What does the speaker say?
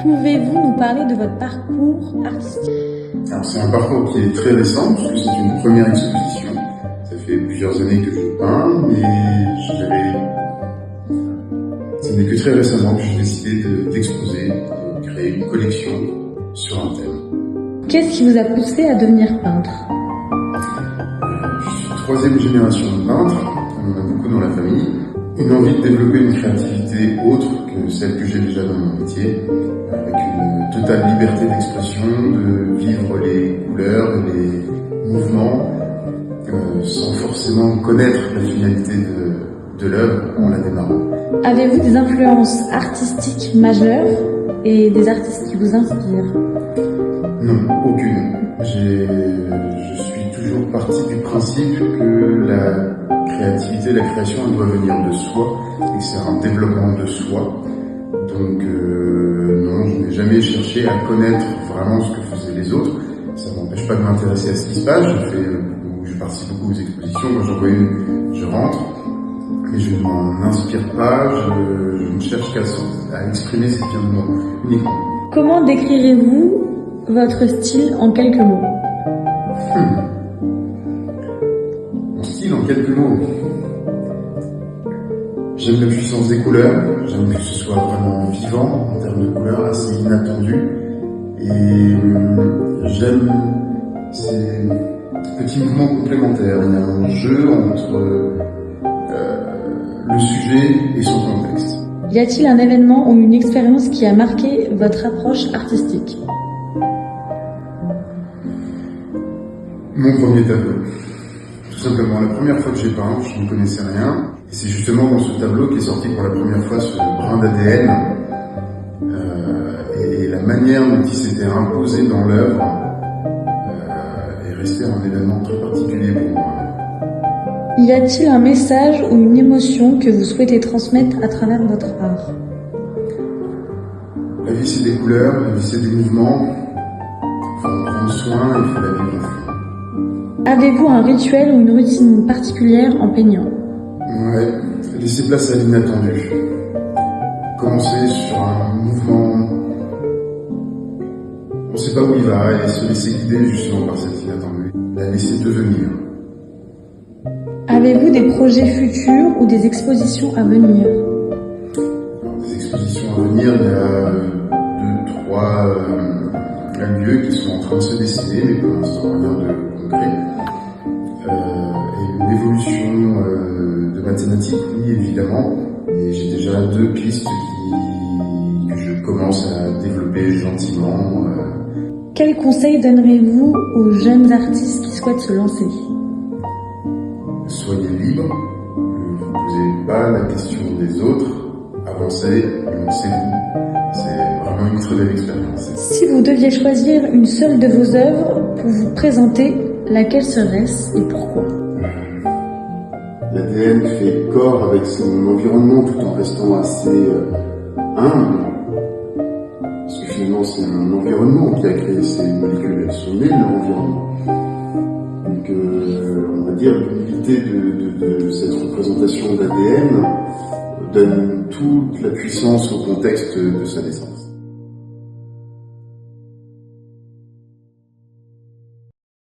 Pouvez-vous nous parler de votre parcours artistique? Alors c'est un parcours qui est très récent, puisque c'est une première exposition. Ça fait plusieurs années que je peins, mais ce n'est que très récemment que j'ai décidé d'exposer, de créer une collection sur un thème. Qu'est-ce qui vous a poussé à devenir peintre? Je suis troisième génération de peintre, on en a beaucoup dans la famille. Une envie de développer une créativité autre que celle que j'ai déjà dans mon métier, avec une totale liberté d'expression, de vivre les couleurs et les mouvements, sans forcément connaître la finalité de l'œuvre en la démarrant. Avez-vous des influences artistiques majeures et des artistes qui vous inspirent? Non, aucune. Je suis toujours parti du principe que la créativité, la création, elle doit venir de soi, et que c'est un développement de soi. Donc non, je n'ai jamais cherché à connaître vraiment ce que faisaient les autres. Ça ne m'empêche pas de m'intéresser à ce qui se passe. Je participe beaucoup aux expositions. Quand j'en vois une, je rentre. Mais je ne m'en inspire pas. Je ne cherche qu'à exprimer ce qui vient de moi, uniquement. Comment décrirez-vous votre style en quelques mots? Mon style en quelques mots. J'aime la puissance des couleurs, j'aime que ce soit vraiment vivant en termes de couleurs, assez inattendu. Et j'aime ces petits mouvements complémentaires. Il y a un jeu entre le sujet et son contexte. Y a-t-il un événement ou une expérience qui a marqué votre approche artistique? Mon premier tableau. Tout simplement, la première fois que j'ai peint, je ne connaissais rien. Et c'est justement dans ce tableau qu'est sorti pour la première fois ce brin d'ADN. Et la manière dont il s'était imposé dans l'œuvre est resté un événement très particulier pour moi. Y a-t-il un message ou une émotion que vous souhaitez transmettre à travers votre art? La vie, c'est des couleurs, la vie, c'est des mouvements. Il faut en prendre soin, il faut la vivre au fond. Avez-vous un rituel ou une routine particulière en peignant? Ouais, laisser place à l'inattendu. Commencer sur un mouvement, on ne sait pas où il va, et se laisser guider justement par cet inattendu. La laisser devenir. Avez-vous des projets futurs ou des expositions à venir? Alors, des expositions à venir, il y a 2-3 lieux qui sont en train de se dessiner, mais pour l'instant rien de concret. Et une évolution de mathématiques, oui, évidemment. Et j'ai déjà 2 pistes que je commence à développer gentiment. Quels conseils donnerez-vous aux jeunes artistes qui souhaitent se lancer? Soyez libre, ne vous posez pas la question des autres, avancez, lancez-vous. C'est vraiment une très belle expérience. Si vous deviez choisir une seule de vos œuvres pour vous présenter, laquelle serait-ce et pourquoi? L'ADN fait corps avec son environnement tout en restant assez humble. Parce que finalement, c'est un environnement qui a créé ces molécules. Elles sont nées de leur environnement. Donc, on va dire l'unité de cette représentation d'ADN donne toute la puissance au contexte de sa naissance.